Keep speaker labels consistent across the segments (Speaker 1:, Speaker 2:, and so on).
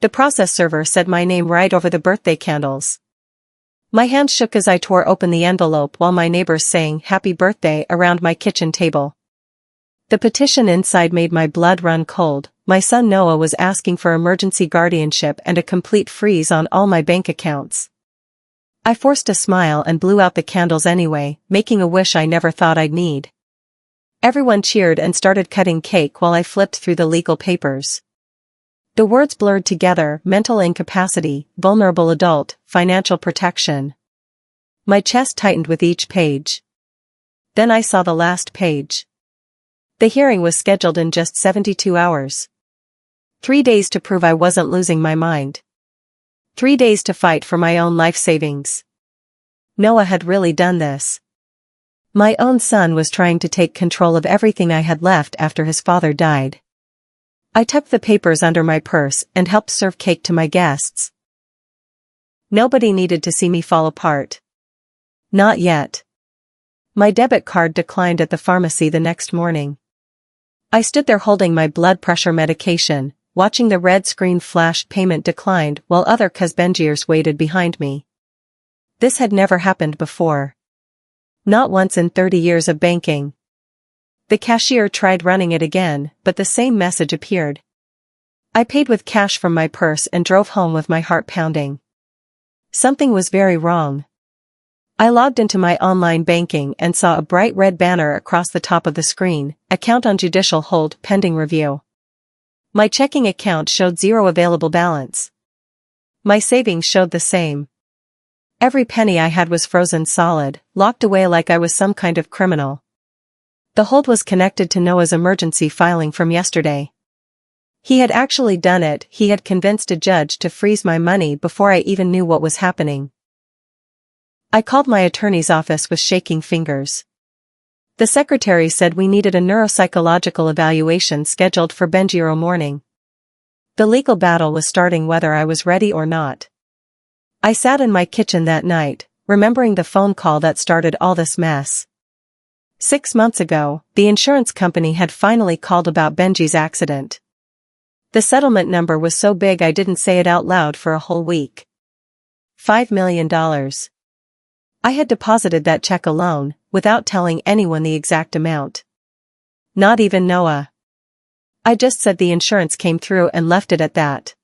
Speaker 1: The process server said my name right over the birthday candles. My hands shook as I tore open the envelope while my neighbors sang "Happy Birthday" around my kitchen table. The petition inside made my blood run cold. My son Noah was asking for emergency guardianship and a complete freeze on all my bank accounts. I forced a smile and blew out the candles anyway, making a wish I never thought I'd need. Everyone cheered and started cutting cake while I flipped through the legal papers. The words blurred together: mental incapacity, vulnerable adult, financial protection. My chest tightened with each page. Then I saw the last page. The hearing was scheduled in just 72 hours. 3 days to prove I wasn't losing my mind. 3 days to fight for my own life savings. Noah had really done this. My own son was trying to take control of everything I had left after his father died. I tucked the papers under my purse and helped serve cake to my guests. Nobody needed to see me fall apart. Not yet. My debit card declined at the pharmacy the next morning. I stood there holding my blood pressure medication, watching the red screen flash "payment declined" while other Kazbengiers waited behind me. This had never happened before. Not once in 30 years of banking. The cashier tried running it again, but the same message appeared. I paid with cash from my purse and drove home with my heart pounding. Something was very wrong. I logged into my online banking and saw a bright red banner across the top of the screen: "Account on judicial hold, pending review." My checking account showed zero available balance. My savings showed the same. Every penny I had was frozen solid, locked away like I was some kind of criminal. The hold was connected to Noah's emergency filing from yesterday. He had actually done it. He had convinced a judge to freeze my money before I even knew what was happening. I called my attorney's office with shaking fingers. The secretary said we needed a neuropsychological evaluation scheduled for Benjiro morning. The legal battle was starting whether I was ready or not. I sat in my kitchen that night, remembering the phone call that started all this mess. 6 months ago, the insurance company had finally called about Benji's accident. The settlement number was so big I didn't say it out loud for a whole week. $5 million. I had deposited that check alone, without telling anyone the exact amount. Not even Noah. I just said the insurance came through and left it at that.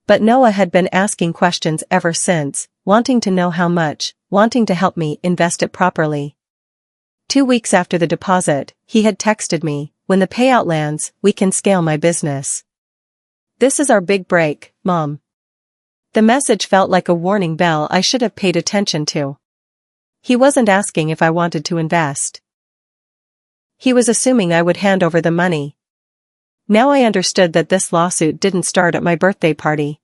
Speaker 1: But Noah had been asking questions ever since, wanting to know how much, wanting to help me invest it properly. 2 weeks after the deposit, he had texted me, "When the payout lands, we can scale my business. This is our big break, Mom." The message felt like a warning bell I should have paid attention to. He wasn't asking if I wanted to invest. He was assuming I would hand over the money. Now I understood that this lawsuit didn't start at my birthday party.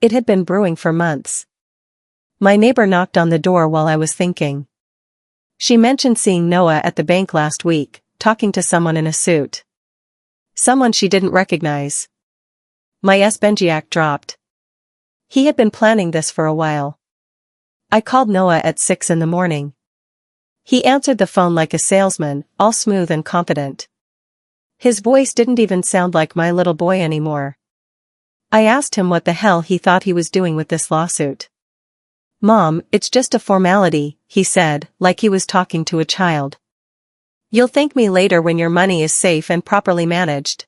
Speaker 1: It had been brewing for months. My neighbor knocked on the door while I was thinking. She mentioned seeing Noah at the bank last week, talking to someone in a suit. Someone she didn't recognize. My Benjiak dropped. He had been planning this for a while. I called Noah at 6 in the morning. He answered the phone like a salesman, all smooth and confident. His voice didn't even sound like my little boy anymore. I asked him what the hell he thought he was doing with this lawsuit. "Mom, it's just a formality," he said, like he was talking to a child. "You'll thank me later when your money is safe and properly managed.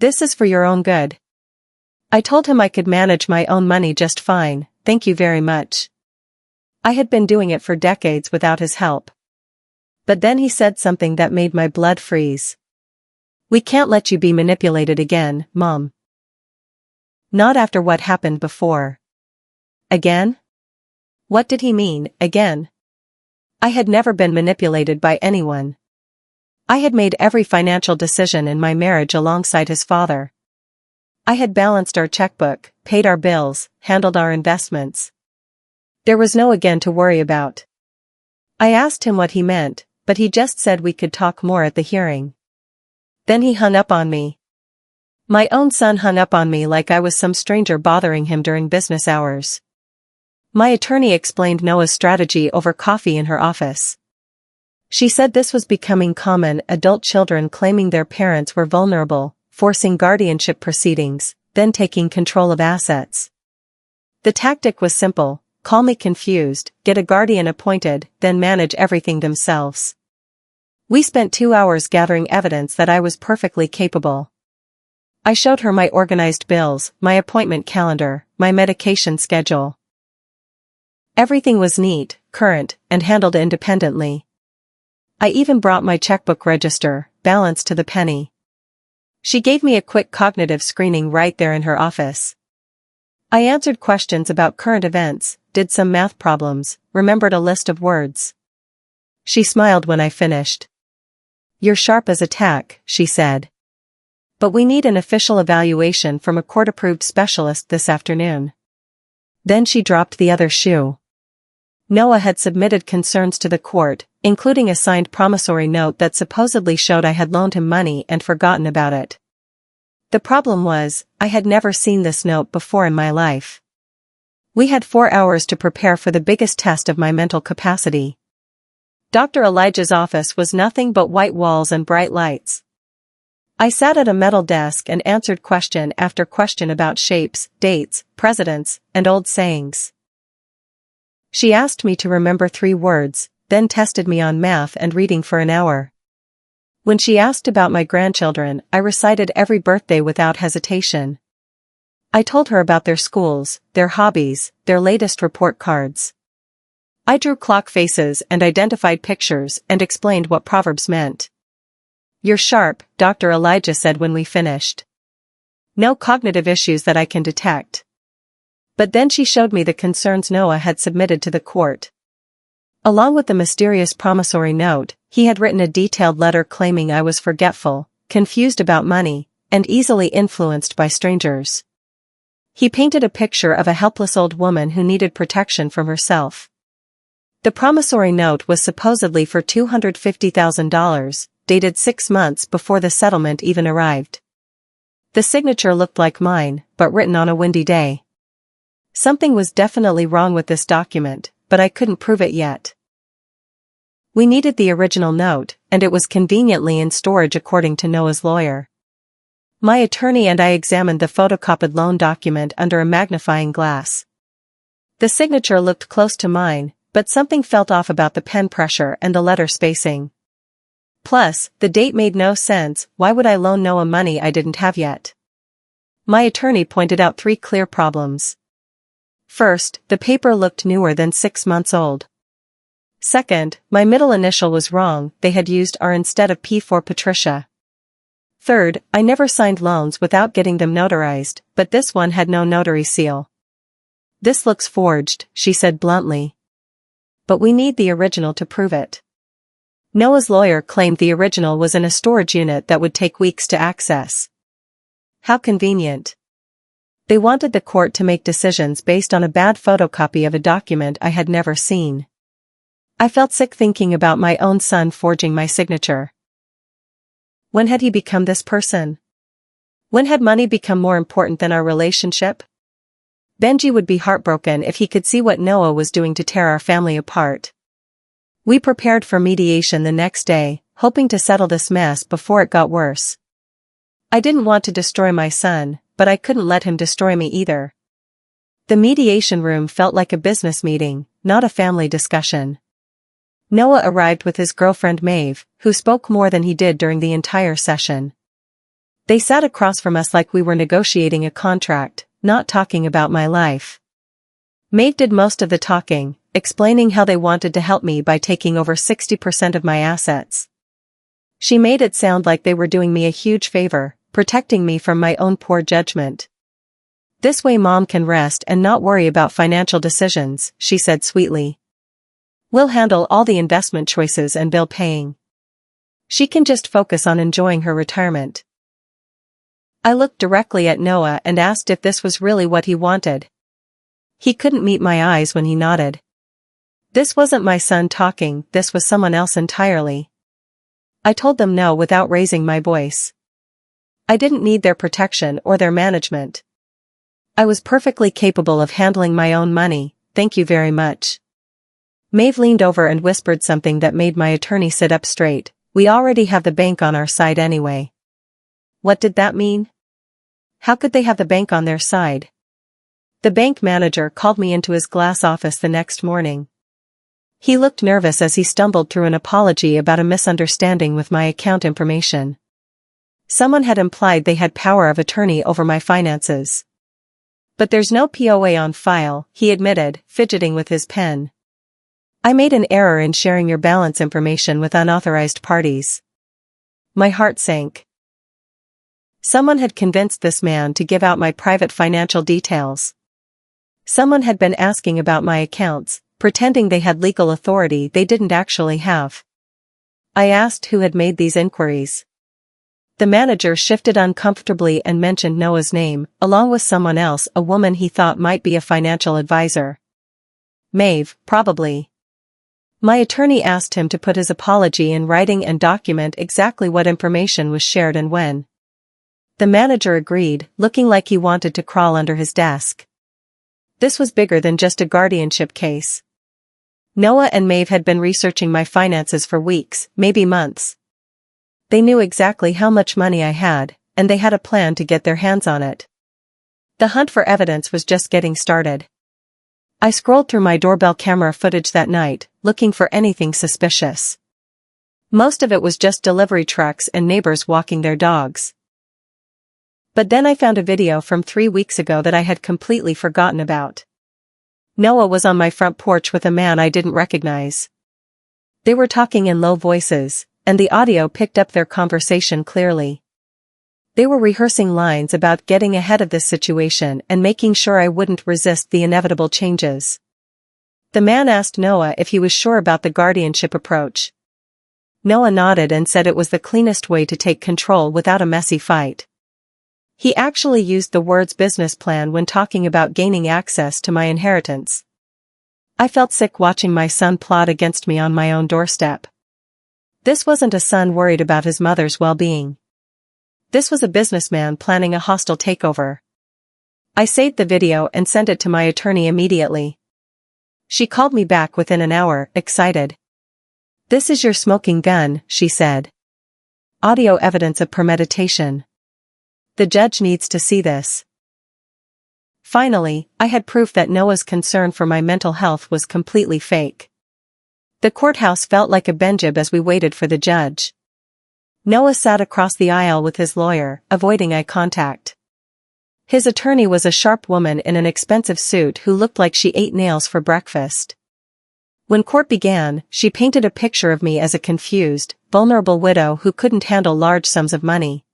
Speaker 1: This is for your own good." I told him I could manage my own money just fine, thank you very much. I had been doing it for decades without his help. But then he said something that made my blood freeze. "We can't let you be manipulated again, Mom. Not after what happened before." Again? What did he mean, again? I had never been manipulated by anyone. I had made every financial decision in my marriage alongside his father. I had balanced our checkbook, paid our bills, handled our investments. There was no again to worry about. I asked him what he meant, but he just said we could talk more at the hearing. Then he hung up on me. My own son hung up on me like I was some stranger bothering him during business hours. My attorney explained Noah's strategy over coffee in her office. She said this was becoming common: adult children claiming their parents were vulnerable, forcing guardianship proceedings, then taking control of assets. The tactic was simple: call me confused, get a guardian appointed, then manage everything themselves. We spent 2 hours gathering evidence that I was perfectly capable. I showed her my organized bills, my appointment calendar, my medication schedule. Everything was neat, current, and handled independently. I even brought my checkbook register, balanced to the penny. She gave me a quick cognitive screening right there in her office. I answered questions about current events, did some math problems, remembered a list of words. She smiled when I finished. "You're sharp as a tack," she said. "But we need an official evaluation from a court-approved specialist this afternoon." Then she dropped the other shoe. Noah had submitted concerns to the court, including a signed promissory note that supposedly showed I had loaned him money and forgotten about it. The problem was, I had never seen this note before in my life. We had 4 hours to prepare for the biggest test of my mental capacity. Dr. Elijah's office was nothing but white walls and bright lights. I sat at a metal desk and answered question after question about shapes, dates, presidents, and old sayings. She asked me to remember 3 words, then tested me on math and reading for an hour. When she asked about my grandchildren, I recited every birthday without hesitation. I told her about their schools, their hobbies, their latest report cards. I drew clock faces and identified pictures and explained what proverbs meant. "You're sharp," Dr. Elijah said when we finished. "No cognitive issues that I can detect." But then she showed me the concerns Noah had submitted to the court. Along with the mysterious promissory note, he had written a detailed letter claiming I was forgetful, confused about money, and easily influenced by strangers. He painted a picture of a helpless old woman who needed protection from herself. The promissory note was supposedly for $250,000, dated 6 months before the settlement even arrived. The signature looked like mine, but written on a windy day. Something was definitely wrong with this document, but I couldn't prove it yet. We needed the original note, and it was conveniently in storage according to Noah's lawyer. My attorney and I examined the photocopied loan document under a magnifying glass. The signature looked close to mine, but something felt off about the pen pressure and the letter spacing. Plus, the date made no sense. Why would I loan Noah money I didn't have yet? My attorney pointed out 3 clear problems. First, the paper looked newer than 6 months old. Second, my middle initial was wrong, they had used R instead of P for Patricia. Third, I never signed loans without getting them notarized, but this one had no notary seal. "This looks forged," she said bluntly. "But we need the original to prove it." Noah's lawyer claimed the original was in a storage unit that would take weeks to access. How convenient. They wanted the court to make decisions based on a bad photocopy of a document I had never seen. I felt sick thinking about my own son forging my signature. When had he become this person? When had money become more important than our relationship? Benji would be heartbroken if he could see what Noah was doing to tear our family apart. We prepared for mediation the next day, hoping to settle this mess before it got worse. I didn't want to destroy my son, but I couldn't let him destroy me either. The mediation room felt like a business meeting, not a family discussion. Noah arrived with his girlfriend Maeve, who spoke more than he did during the entire session. They sat across from us like we were negotiating a contract, not talking about my life. Maeve did most of the talking, explaining how they wanted to help me by taking over 60% of my assets. She made it sound like they were doing me a huge favor, protecting me from my own poor judgment. "This way Mom can rest and not worry about financial decisions," she said sweetly. "We'll handle all the investment choices and bill paying. She can just focus on enjoying her retirement." I looked directly at Noah and asked if this was really what he wanted. He couldn't meet my eyes when he nodded. This wasn't my son talking, this was someone else entirely. I told them no without raising my voice. I didn't need their protection or their management. I was perfectly capable of handling my own money, thank you very much. Maeve leaned over and whispered something that made my attorney sit up straight. "We already have the bank on our side anyway." What did that mean? How could they have the bank on their side? The bank manager called me into his glass office the next morning. He looked nervous as he stumbled through an apology about a misunderstanding with my account information. Someone had implied they had power of attorney over my finances. But there's no POA on file, he admitted, fidgeting with his pen. I made an error in sharing your balance information with unauthorized parties. My heart sank. Someone had convinced this man to give out my private financial details. Someone had been asking about my accounts, pretending they had legal authority they didn't actually have. I asked who had made these inquiries. The manager shifted uncomfortably and mentioned Noah's name, along with someone else, a woman he thought might be a financial advisor. Maeve, probably. My attorney asked him to put his apology in writing and document exactly what information was shared and when. The manager agreed, looking like he wanted to crawl under his desk. This was bigger than just a guardianship case. Noah and Maeve had been researching my finances for weeks, maybe months. They knew exactly how much money I had, and they had a plan to get their hands on it. The hunt for evidence was just getting started. I scrolled through my doorbell camera footage that night, looking for anything suspicious. Most of it was just delivery trucks and neighbors walking their dogs. But then I found a video from 3 weeks ago that I had completely forgotten about. Noah was on my front porch with a man I didn't recognize. They were talking in low voices, and the audio picked up their conversation clearly. They were rehearsing lines about getting ahead of this situation and making sure I wouldn't resist the inevitable changes. The man asked Noah if he was sure about the guardianship approach. Noah nodded and said it was the cleanest way to take control without a messy fight. He actually used the words business plan when talking about gaining access to my inheritance. I felt sick watching my son plot against me on my own doorstep. This wasn't a son worried about his mother's well-being. This was a businessman planning a hostile takeover. I saved the video and sent it to my attorney immediately. She called me back within an hour, excited. "This is your smoking gun," she said. "Audio evidence of premeditation. The judge needs to see this." Finally, I had proof that Noah's concern for my mental health was completely fake. The courthouse felt like a benjib as we waited for the judge. Noah sat across the aisle with his lawyer, avoiding eye contact. His attorney was a sharp woman in an expensive suit who looked like she ate nails for breakfast. When court began, she painted a picture of me as a confused, vulnerable widow who couldn't handle large sums of money.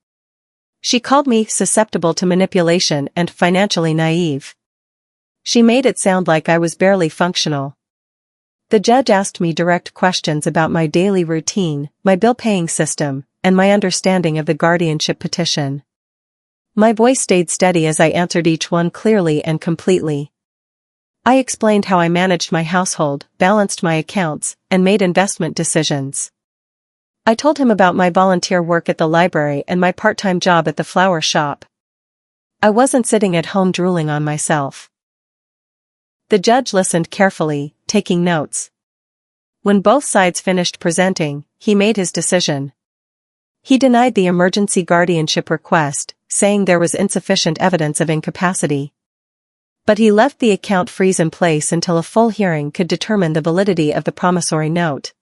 Speaker 1: She called me susceptible to manipulation and financially naive. She made it sound like I was barely functional. The judge asked me direct questions about my daily routine, my bill-paying system, and my understanding of the guardianship petition. My voice stayed steady as I answered each one clearly and completely. I explained how I managed my household, balanced my accounts, and made investment decisions. I told him about my volunteer work at the library and my part-time job at the flower shop. I wasn't sitting at home drooling on myself. The judge listened carefully, taking notes. When both sides finished presenting, he made his decision. He denied the emergency guardianship request, saying there was insufficient evidence of incapacity. But he left the account freeze in place until a full hearing could determine the validity of the promissory note.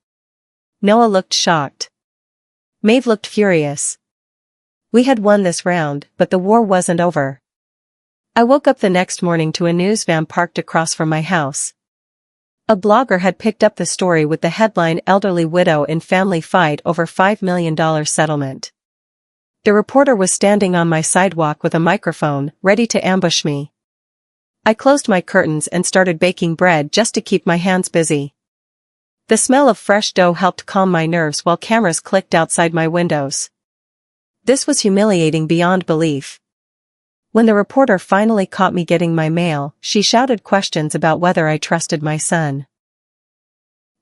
Speaker 1: Noah looked shocked. Maeve looked furious. We had won this round, but the war wasn't over. I woke up the next morning to a news van parked across from my house. A blogger had picked up the story with the headline "Elderly Widow in Family Fight Over $5 Million Settlement." The reporter was standing on my sidewalk with a microphone, ready to ambush me. I closed my curtains and started baking bread just to keep my hands busy. The smell of fresh dough helped calm my nerves while cameras clicked outside my windows. This was humiliating beyond belief. When the reporter finally caught me getting my mail, she shouted questions about whether I trusted my son.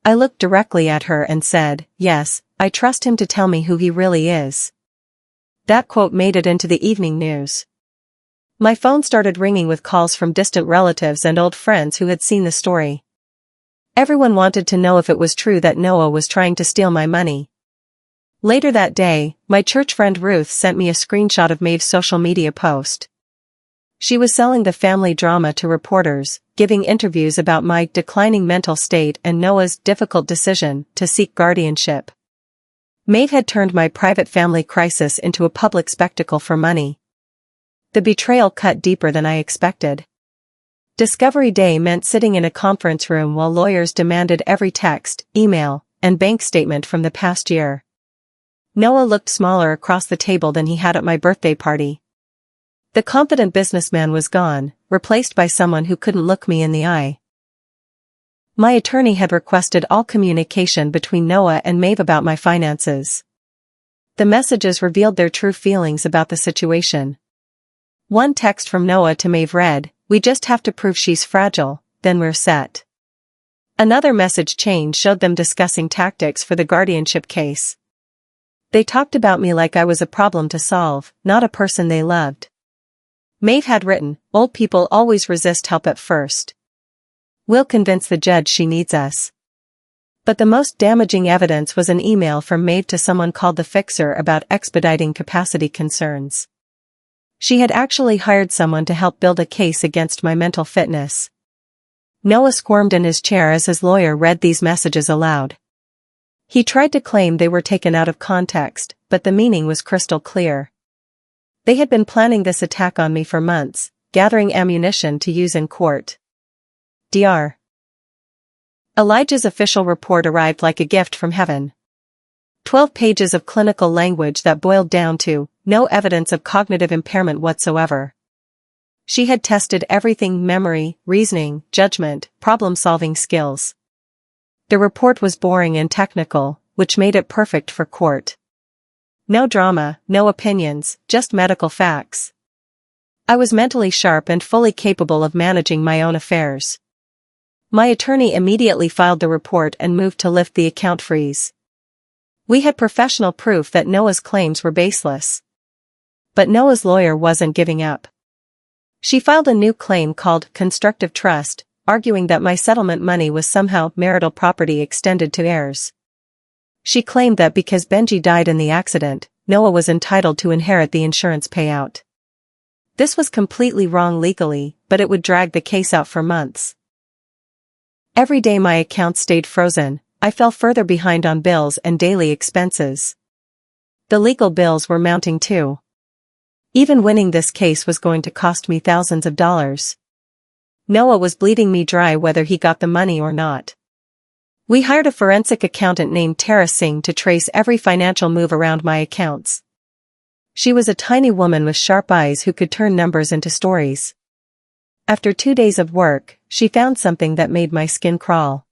Speaker 1: I looked directly at her and said, "Yes, I trust him to tell me who he really is." That quote made it into the evening news. My phone started ringing with calls from distant relatives and old friends who had seen the story. Everyone wanted to know if it was true that Noah was trying to steal my money. Later that day, my church friend Ruth sent me a screenshot of Maeve's social media post. She was selling the family drama to reporters, giving interviews about my declining mental state and Noah's difficult decision to seek guardianship. Maeve had turned my private family crisis into a public spectacle for money. The betrayal cut deeper than I expected. Discovery Day meant sitting in a conference room while lawyers demanded every text, email, and bank statement from the past year. Noah looked smaller across the table than he had at my birthday party. The confident businessman was gone, replaced by someone who couldn't look me in the eye. My attorney had requested all communication between Noah and Maeve about my finances. The messages revealed their true feelings about the situation. One text from Noah to Maeve read, "We just have to prove she's fragile, then we're set." Another message chain showed them discussing tactics for the guardianship case. They talked about me like I was a problem to solve, not a person they loved. Maeve had written, "Old people always resist help at first. We'll convince the judge she needs us." But the most damaging evidence was an email from Maeve to someone called the Fixer about expediting capacity concerns. She had actually hired someone to help build a case against my mental fitness. Noah squirmed in his chair as his lawyer read these messages aloud. He tried to claim they were taken out of context, but the meaning was crystal clear. They had been planning this attack on me for months, gathering ammunition to use in court. Dr. Elijah's official report arrived like a gift from heaven. 12 pages of clinical language that boiled down to no evidence of cognitive impairment whatsoever. She had tested everything: memory, reasoning, judgment, problem-solving skills. The report was boring and technical, which made it perfect for court. No drama, no opinions, just medical facts. I was mentally sharp and fully capable of managing my own affairs. My attorney immediately filed the report and moved to lift the account freeze. We had professional proof that Noah's claims were baseless. But Noah's lawyer wasn't giving up. She filed a new claim called constructive trust, arguing that my settlement money was somehow marital property extended to heirs. She claimed that because Benji died in the accident, Noah was entitled to inherit the insurance payout. This was completely wrong legally, but it would drag the case out for months. Every day my account stayed frozen. I fell further behind on bills and daily expenses. The legal bills were mounting too. Even winning this case was going to cost me thousands of dollars. Noah was bleeding me dry whether he got the money or not. We hired a forensic accountant named Tara Singh to trace every financial move around my accounts. She was a tiny woman with sharp eyes who could turn numbers into stories. After 2 days of work, she found something that made my skin crawl.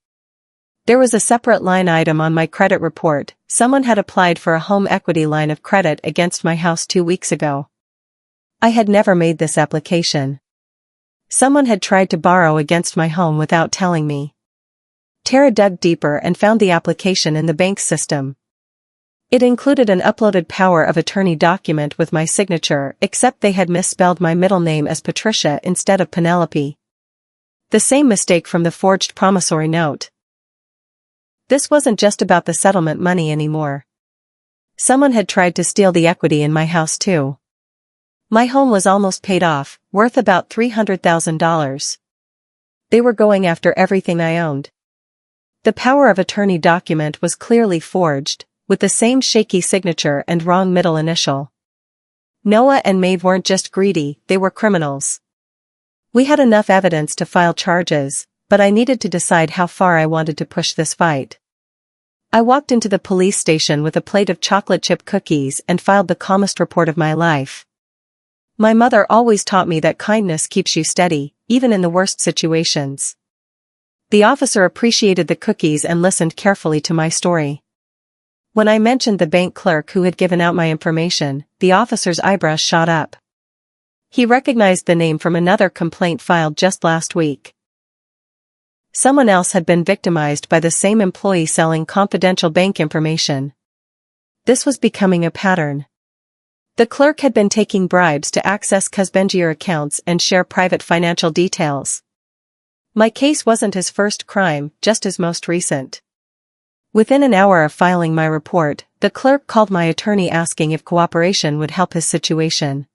Speaker 1: There was a separate line item on my credit report. Someone had applied for a home equity line of credit against my house 2 weeks ago. I had never made this application. Someone had tried to borrow against my home without telling me. Tara dug deeper and found the application in the bank's system. It included an uploaded power of attorney document with my signature, except they had misspelled my middle name as Patricia instead of Penelope. The same mistake from the forged promissory note. This wasn't just about the settlement money anymore. Someone had tried to steal the equity in my house too. My home was almost paid off, worth about $300,000. They were going after everything I owned. The power of attorney document was clearly forged, with the same shaky signature and wrong middle initial. Noah and Maeve weren't just greedy, they were criminals. We had enough evidence to file charges, but I needed to decide how far I wanted to push this fight. I walked into the police station with a plate of chocolate chip cookies and filed the calmest report of my life. My mother always taught me that kindness keeps you steady, even in the worst situations. The officer appreciated the cookies and listened carefully to my story. When I mentioned the bank clerk who had given out my information, the officer's eyebrows shot up. He recognized the name from another complaint filed just last week. Someone else had been victimized by the same employee selling confidential bank information. This was becoming a pattern. The clerk had been taking bribes to access Kazbenjir accounts and share private financial details. My case wasn't his first crime, just his most recent. Within an hour of filing my report, the clerk called my attorney asking if cooperation would help his situation.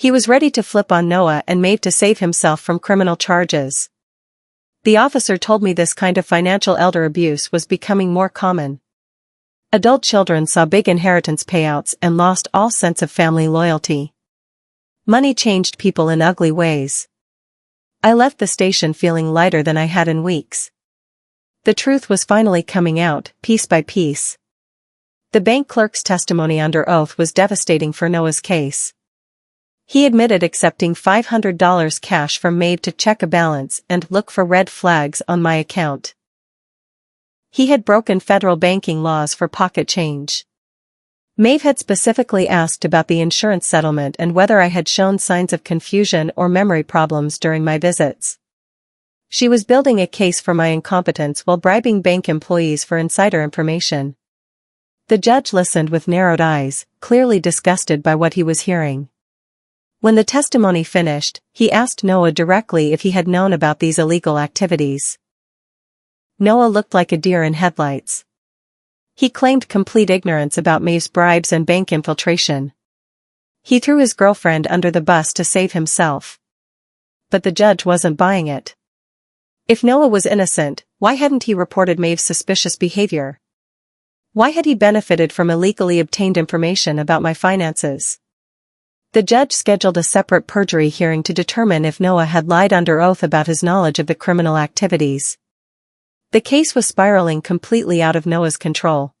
Speaker 1: He was ready to flip on Noah and Maeve to save himself from criminal charges. The officer told me this kind of financial elder abuse was becoming more common. Adult children saw big inheritance payouts and lost all sense of family loyalty. Money changed people in ugly ways. I left the station feeling lighter than I had in weeks. The truth was finally coming out, piece by piece. The bank clerk's testimony under oath was devastating for Noah's case. He admitted accepting $500 cash from Maeve to check a balance and look for red flags on my account. He had broken federal banking laws for pocket change. Maeve had specifically asked about the insurance settlement and whether I had shown signs of confusion or memory problems during my visits. She was building a case for my incompetence while bribing bank employees for insider information. The judge listened with narrowed eyes, clearly disgusted by what he was hearing. When the testimony finished, he asked Noah directly if he had known about these illegal activities. Noah looked like a deer in headlights. He claimed complete ignorance about Maeve's bribes and bank infiltration. He threw his girlfriend under the bus to save himself. But the judge wasn't buying it. If Noah was innocent, why hadn't he reported Maeve's suspicious behavior? Why had he benefited from illegally obtained information about my finances? The judge scheduled a separate perjury hearing to determine if Noah had lied under oath about his knowledge of the criminal activities. The case was spiraling completely out of Noah's control.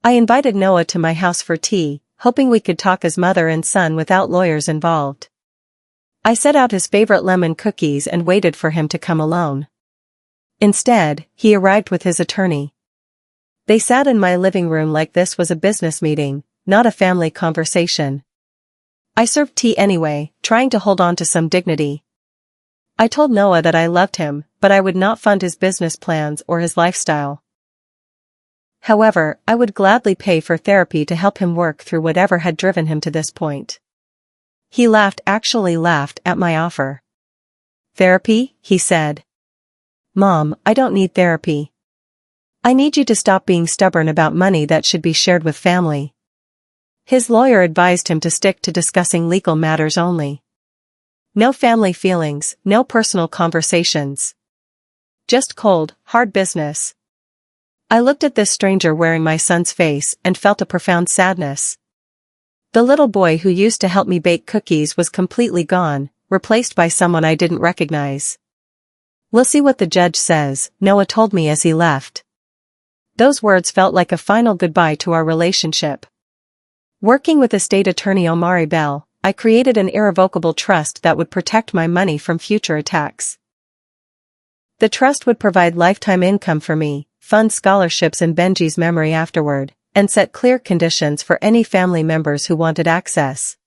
Speaker 1: I invited Noah to my house for tea, hoping we could talk as mother and son without lawyers involved. I set out his favorite lemon cookies and waited for him to come alone. Instead, he arrived with his attorney. They sat in my living room like this was a business meeting, not a family conversation. I served tea anyway, trying to hold on to some dignity. I told Noah that I loved him, but I would not fund his business plans or his lifestyle. However, I would gladly pay for therapy to help him work through whatever had driven him to this point. He actually laughed at my offer. "Therapy?" he said. "Mom, I don't need therapy. I need you to stop being stubborn about money that should be shared with family." His lawyer advised him to stick to discussing legal matters only. No family feelings, no personal conversations. Just cold, hard business. I looked at this stranger wearing my son's face and felt a profound sadness. The little boy who used to help me bake cookies was completely gone, replaced by someone I didn't recognize. "We'll see what the judge says," Noah told me as he left. Those words felt like a final goodbye to our relationship. Working with estate attorney Omari Bell, I created an irrevocable trust that would protect my money from future attacks. The trust would provide lifetime income for me, fund scholarships in Benji's memory afterward, and set clear conditions for any family members who wanted access.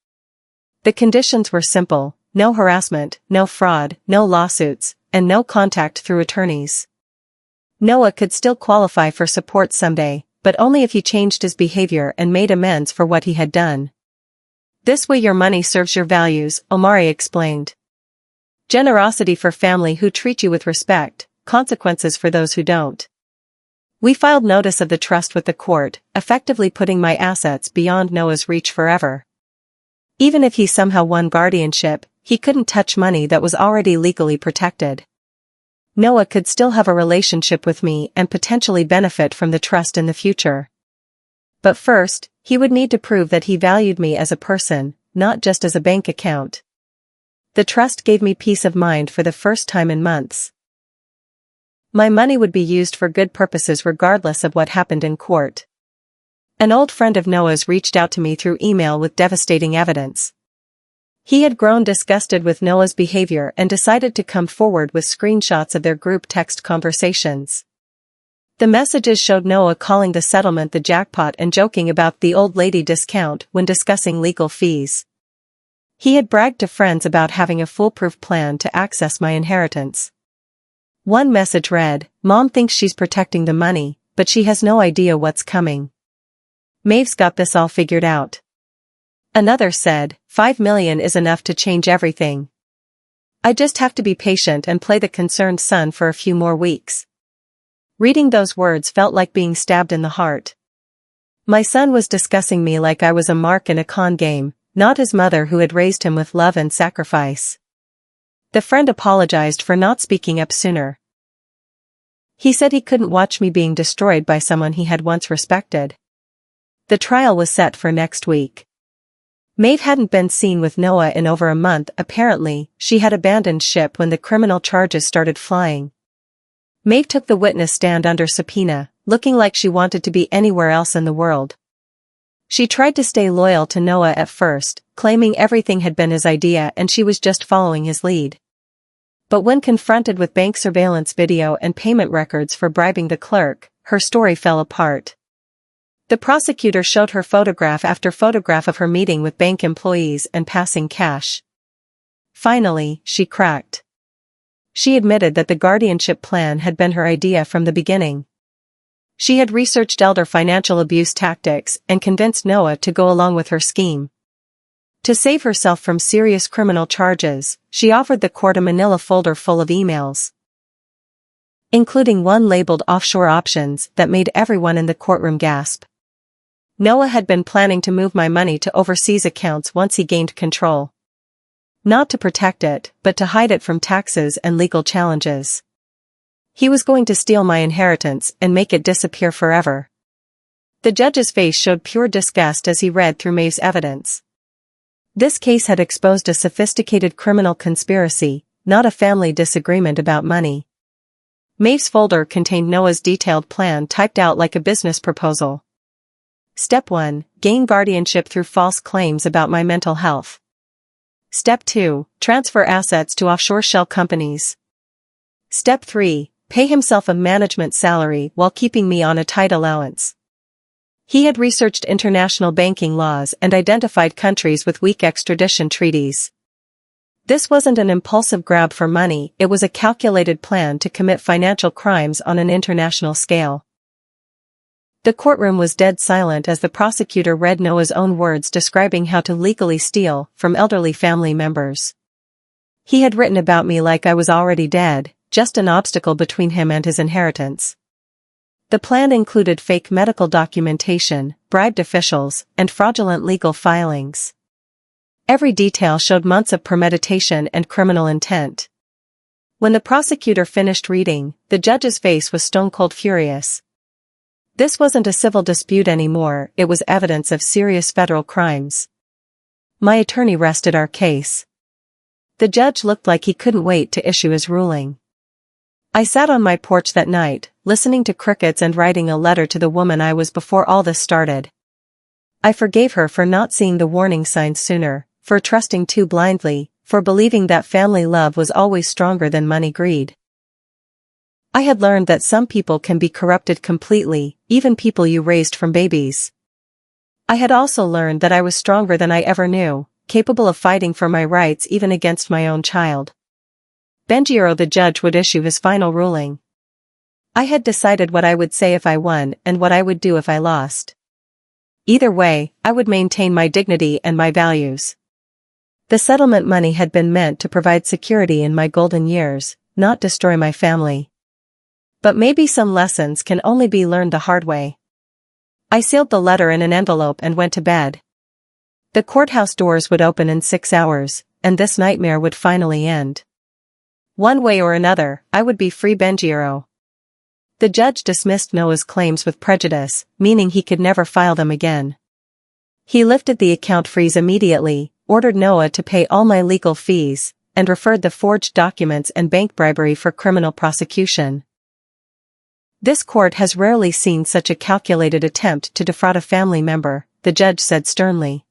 Speaker 1: The conditions were simple: no harassment, no fraud, no lawsuits, and no contact through attorneys. Noah could still qualify for support someday, but only if he changed his behavior and made amends for what he had done. "This way your money serves your values," Omari explained. "Generosity for family who treat you with respect, consequences for those who don't." We filed notice of the trust with the court, effectively putting my assets beyond Noah's reach forever. Even if he somehow won guardianship, he couldn't touch money that was already legally protected. Noah could still have a relationship with me and potentially benefit from the trust in the future. But first, he would need to prove that he valued me as a person, not just as a bank account. The trust gave me peace of mind for the first time in months. My money would be used for good purposes regardless of what happened in court. An old friend of Noah's reached out to me through email with devastating evidence. He had grown disgusted with Noah's behavior and decided to come forward with screenshots of their group text conversations. The messages showed Noah calling the settlement the jackpot and joking about the old lady discount when discussing legal fees. He had bragged to friends about having a foolproof plan to access my inheritance. One message read, "Mom thinks she's protecting the money, but she has no idea what's coming. Maeve's got this all figured out." Another said, "$5 million is enough to change everything. I just have to be patient and play the concerned son for a few more weeks." Reading those words felt like being stabbed in the heart. My son was discussing me like I was a mark in a con game, not his mother who had raised him with love and sacrifice. The friend apologized for not speaking up sooner. He said he couldn't watch me being destroyed by someone he had once respected. The trial was set for next week. Maeve hadn't been seen with Noah in over a month. Apparently, she had abandoned ship when the criminal charges started flying. Maeve took the witness stand under subpoena, looking like she wanted to be anywhere else in the world. She tried to stay loyal to Noah at first, claiming everything had been his idea and she was just following his lead. But when confronted with bank surveillance video and payment records for bribing the clerk, her story fell apart. The prosecutor showed her photograph after photograph of her meeting with bank employees and passing cash. Finally, she cracked. She admitted that the guardianship plan had been her idea from the beginning. She had researched elder financial abuse tactics and convinced Noah to go along with her scheme. To save herself from serious criminal charges, she offered the court a manila folder full of emails, including one labeled offshore options that made everyone in the courtroom gasp. Noah had been planning to move my money to overseas accounts once he gained control. Not to protect it, but to hide it from taxes and legal challenges. He was going to steal my inheritance and make it disappear forever. The judge's face showed pure disgust as he read through Maeve's evidence. This case had exposed a sophisticated criminal conspiracy, not a family disagreement about money. Maeve's folder contained Noah's detailed plan typed out like a business proposal. Step 1. Gain guardianship through false claims about my mental health. Step 2. Transfer assets to offshore shell companies. Step 3. Pay himself a management salary while keeping me on a tight allowance. He had researched international banking laws and identified countries with weak extradition treaties. This wasn't an impulsive grab for money, it was a calculated plan to commit financial crimes on an international scale. The courtroom was dead silent as the prosecutor read Noah's own words describing how to legally steal from elderly family members. He had written about me like I was already dead, just an obstacle between him and his inheritance. The plan included fake medical documentation, bribed officials, and fraudulent legal filings. Every detail showed months of premeditation and criminal intent. When the prosecutor finished reading, the judge's face was stone-cold furious. This wasn't a civil dispute anymore, it was evidence of serious federal crimes. My attorney rested our case. The judge looked like he couldn't wait to issue his ruling. I sat on my porch that night, listening to crickets and writing a letter to the woman I was before all this started. I forgave her for not seeing the warning signs sooner, for trusting too blindly, for believing that family love was always stronger than money greed. I had learned that some people can be corrupted completely, even people you raised from babies. I had also learned that I was stronger than I ever knew, capable of fighting for my rights even against my own child. Benjiro, the judge, would issue his final ruling. I had decided what I would say if I won and what I would do if I lost. Either way, I would maintain my dignity and my values. The settlement money had been meant to provide security in my golden years, not destroy my family. But maybe some lessons can only be learned the hard way. I sealed the letter in an envelope and went to bed. The courthouse doors would open in 6 hours, and this nightmare would finally end. One way or another, I would be free Benjiro. The judge dismissed Noah's claims with prejudice, meaning he could never file them again. He lifted the account freeze immediately, ordered Noah to pay all my legal fees, and referred the forged documents and bank bribery for criminal prosecution. This court has rarely seen such a calculated attempt to defraud a family member, the judge said sternly.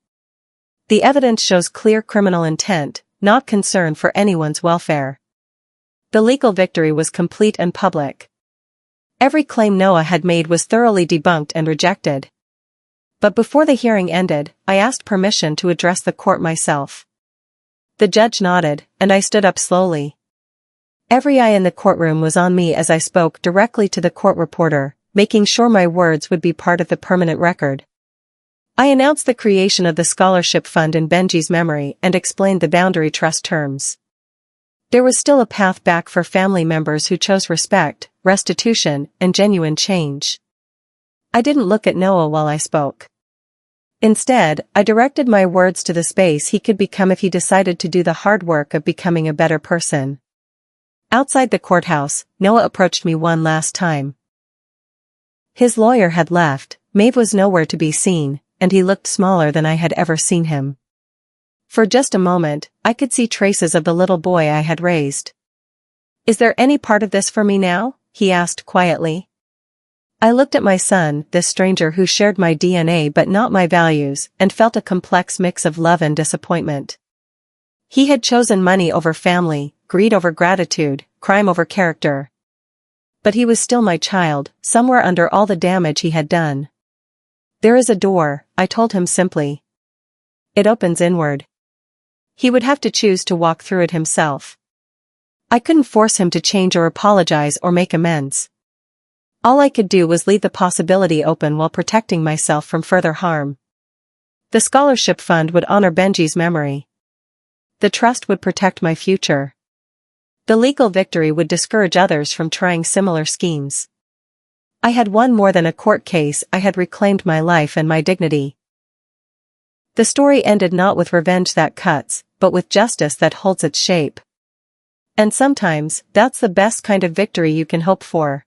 Speaker 1: The evidence shows clear criminal intent, not concern for anyone's welfare. The legal victory was complete and public. Every claim Noah had made was thoroughly debunked and rejected. But before the hearing ended, I asked permission to address the court myself. The judge nodded, and I stood up slowly. Every eye in the courtroom was on me as I spoke directly to the court reporter, making sure my words would be part of the permanent record. I announced the creation of the scholarship fund in Benji's memory and explained the Boundary Trust terms. There was still a path back for family members who chose respect, restitution, and genuine change. I didn't look at Noah while I spoke. Instead, I directed my words to the space he could become if he decided to do the hard work of becoming a better person. Outside the courthouse, Noah approached me one last time. His lawyer had left, Maeve was nowhere to be seen, and he looked smaller than I had ever seen him. For just a moment, I could see traces of the little boy I had raised. "Is there any part of this for me now?" he asked quietly. I looked at my son, this stranger who shared my DNA but not my values, and felt a complex mix of love and disappointment. He had chosen money over family, greed over gratitude, crime over character. But he was still my child, somewhere under all the damage he had done. "There is a door," I told him simply. "It opens inward." He would have to choose to walk through it himself. I couldn't force him to change or apologize or make amends. All I could do was leave the possibility open while protecting myself from further harm. The scholarship fund would honor Benji's memory. The trust would protect my future. The legal victory would discourage others from trying similar schemes. I had won more than a court case. I had reclaimed my life and my dignity. The story ended not with revenge that cuts, but with justice that holds its shape. And sometimes, that's the best kind of victory you can hope for.